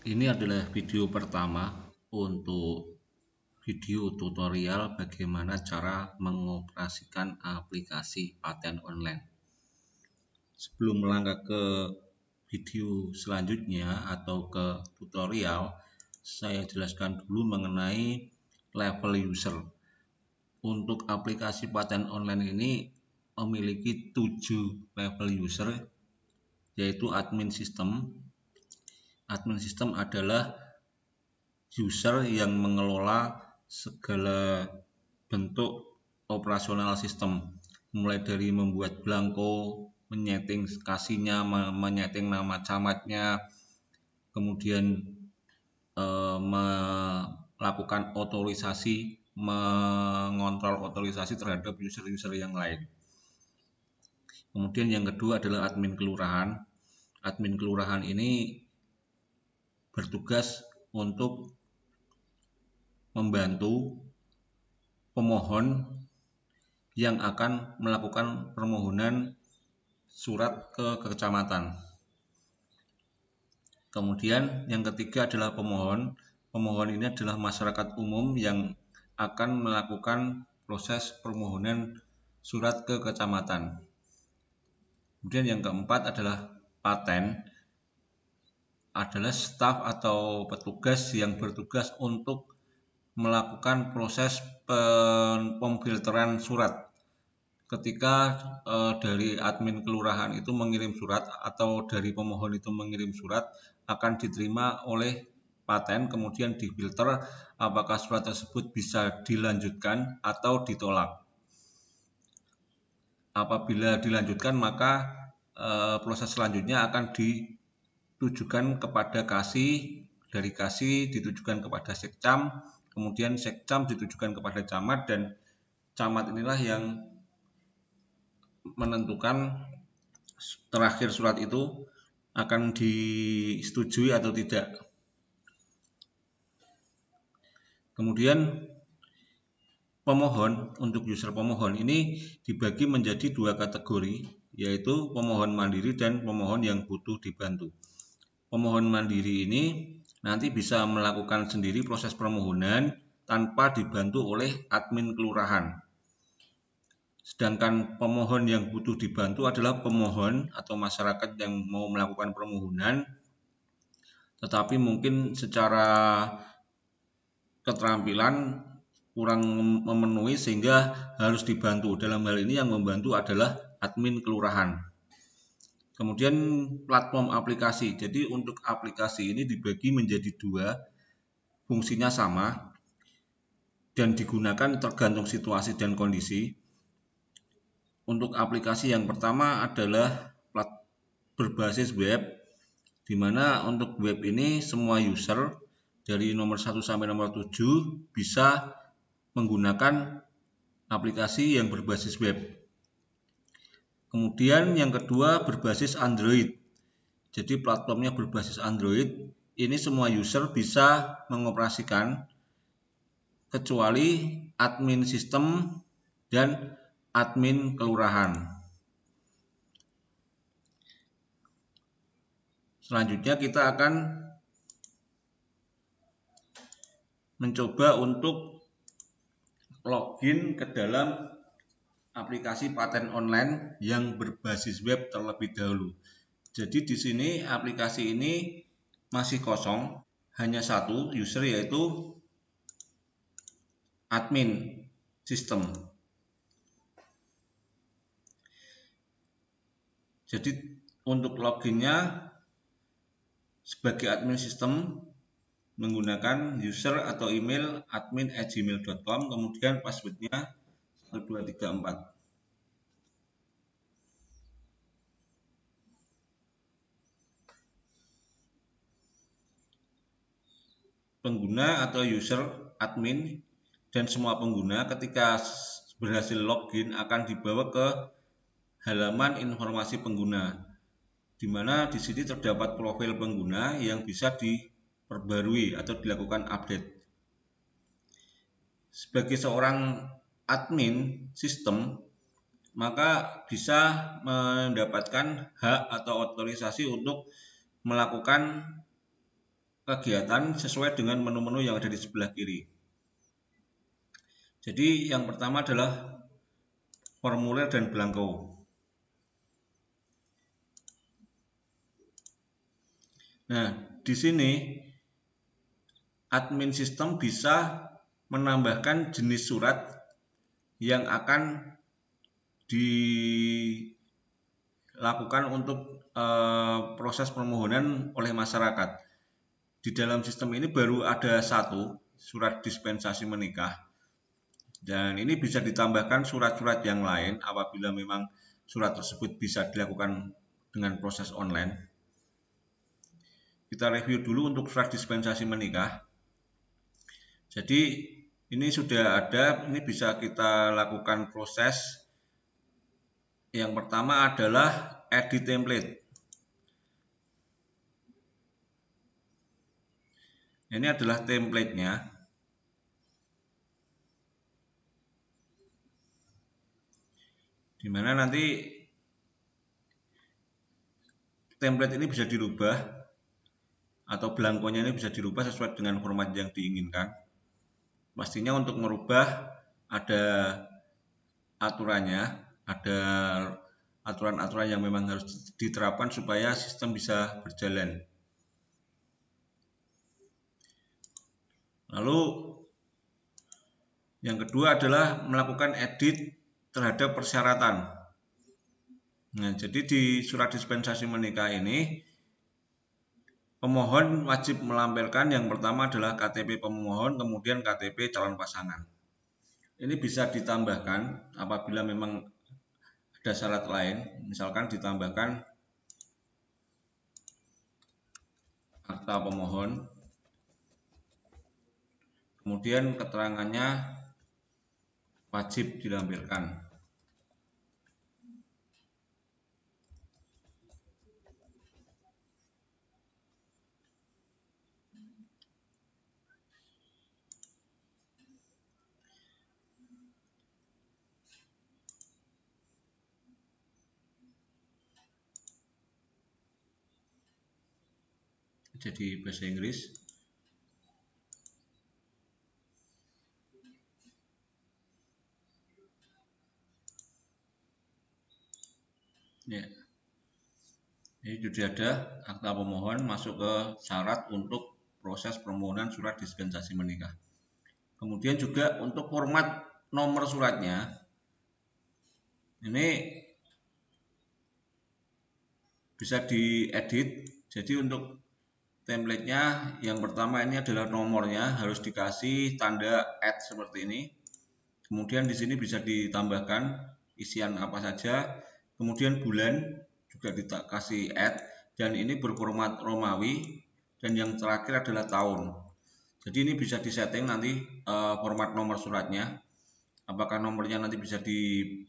Ini adalah video pertama untuk video tutorial bagaimana cara mengoperasikan aplikasi paten online. Sebelum melangkah ke video selanjutnya atau ke tutorial, saya jelaskan dulu mengenai level user. Untuk aplikasi paten online ini memiliki 7 level user, yaitu admin system. Admin system adalah user yang mengelola segala bentuk operasional sistem, mulai dari membuat belangko, menyeting kasihnya, menyeting nama camatnya, kemudian melakukan otorisasi, mengontrol otorisasi terhadap user-user yang lain. Kemudian yang kedua adalah admin kelurahan. Admin kelurahan ini bertugas untuk membantu pemohon yang akan melakukan permohonan surat ke kecamatan. Kemudian yang ketiga adalah pemohon. Pemohon ini adalah masyarakat umum yang akan melakukan proses permohonan surat ke kecamatan. Kemudian yang keempat adalah paten, adalah staf atau petugas yang bertugas untuk melakukan proses pemfilteran surat. Ketika dari admin kelurahan itu mengirim surat atau dari pemohon itu mengirim surat, akan diterima oleh paten, kemudian difilter apakah surat tersebut bisa dilanjutkan atau ditolak. Apabila dilanjutkan, maka proses selanjutnya akan ditujukan kepada kasih, dari kasih ditujukan kepada sekcam, kemudian sekcam ditujukan kepada camat, dan camat inilah yang menentukan terakhir surat itu akan disetujui atau tidak. Kemudian pemohon, untuk user pemohon ini dibagi menjadi 2 kategori, yaitu pemohon mandiri dan pemohon yang butuh dibantu. Pemohon mandiri ini nanti bisa melakukan sendiri proses permohonan tanpa dibantu oleh admin kelurahan. Sedangkan pemohon yang butuh dibantu adalah pemohon atau masyarakat yang mau melakukan permohonan, tetapi mungkin secara keterampilan kurang memenuhi sehingga harus dibantu. Dalam hal ini yang membantu adalah admin kelurahan. Kemudian platform aplikasi. Jadi untuk aplikasi ini dibagi menjadi 2, fungsinya sama dan digunakan tergantung situasi dan kondisi. Untuk aplikasi yang pertama adalah berbasis web, di mana untuk web ini semua user dari nomor 1 sampai nomor 7 bisa menggunakan aplikasi yang berbasis web. Kemudian yang kedua berbasis Android. Jadi platformnya berbasis Android. Ini semua user bisa mengoperasikan kecuali admin sistem dan admin kelurahan. Selanjutnya kita akan mencoba untuk login ke dalam aplikasi paten online yang berbasis web terlebih dahulu. Jadi di sini aplikasi ini masih kosong, hanya satu user yaitu admin sistem. Jadi untuk loginnya sebagai admin sistem menggunakan user atau email admin@gmail.com, kemudian passwordnya 1234. Pengguna atau user admin dan semua pengguna ketika berhasil login akan dibawa ke halaman informasi pengguna, di mana di sini terdapat profil pengguna yang bisa diperbarui atau dilakukan update. Sebagai seorang admin sistem, maka bisa mendapatkan hak atau otorisasi untuk melakukan kegiatan sesuai dengan menu-menu yang ada di sebelah kiri. Jadi yang pertama adalah formulir dan belangko. Nah, di sini admin sistem bisa menambahkan jenis surat yang akan dilakukan untuk proses permohonan oleh masyarakat. Di dalam sistem ini baru ada satu surat dispensasi menikah, dan ini bisa ditambahkan surat-surat yang lain apabila memang surat tersebut bisa dilakukan dengan proses online. Kita review dulu untuk surat dispensasi menikah. Jadi ini sudah ada, ini bisa kita lakukan proses. Yang pertama adalah edit template. Ini adalah template-nya. Dimana nanti template ini bisa dirubah atau belangkonya ini bisa dirubah sesuai dengan format yang diinginkan. Pastinya untuk merubah ada aturannya, ada aturan-aturan yang memang harus diterapkan supaya sistem bisa berjalan. Lalu yang kedua adalah melakukan edit terhadap persyaratan. Nah, jadi di surat dispensasi menikah ini pemohon wajib melampirkan yang pertama adalah KTP pemohon, kemudian KTP calon pasangan. Ini bisa ditambahkan apabila memang ada syarat lain, misalkan ditambahkan akta pemohon, kemudian keterangannya wajib dilampirkan. Jadi bahasa Inggris. Ya. Ini sudah ada akta pemohon masuk ke syarat untuk proses permohonan surat dispensasi menikah. Kemudian juga untuk format nomor suratnya, ini bisa diedit. Jadi untuk template-nya yang pertama ini adalah nomornya, harus dikasih tanda @ seperti ini. Kemudian di sini bisa ditambahkan isian apa saja. Kemudian bulan juga dikasih @ dan ini berformat Romawi, dan yang terakhir adalah tahun. Jadi ini bisa disetting nanti format nomor suratnya. Apakah nomornya nanti bisa di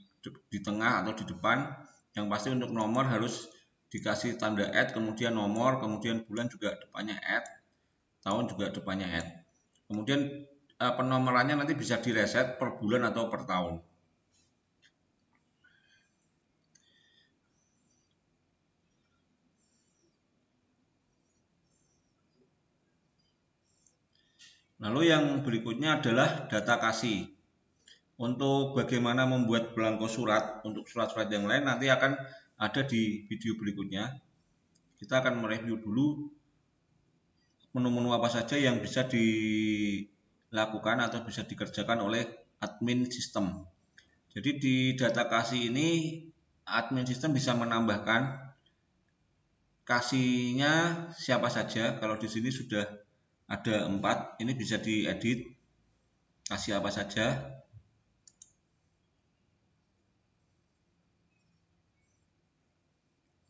tengah atau di depan. Yang pasti untuk nomor harus dikasih tanda @ kemudian nomor, kemudian bulan juga depannya @, tahun juga depannya @. Kemudian penomorannya nanti bisa direset per bulan atau per tahun. Lalu yang berikutnya adalah data kasih. Untuk bagaimana membuat belangko surat untuk surat-surat yang lain nanti akan ada di video berikutnya. Kita akan mereview dulu menu-menu apa saja yang bisa dilakukan atau bisa dikerjakan oleh admin sistem. Jadi di data kasih ini admin sistem bisa menambahkan kasihnya siapa saja. Kalau di sini sudah ada 4, ini bisa diedit kasih apa saja.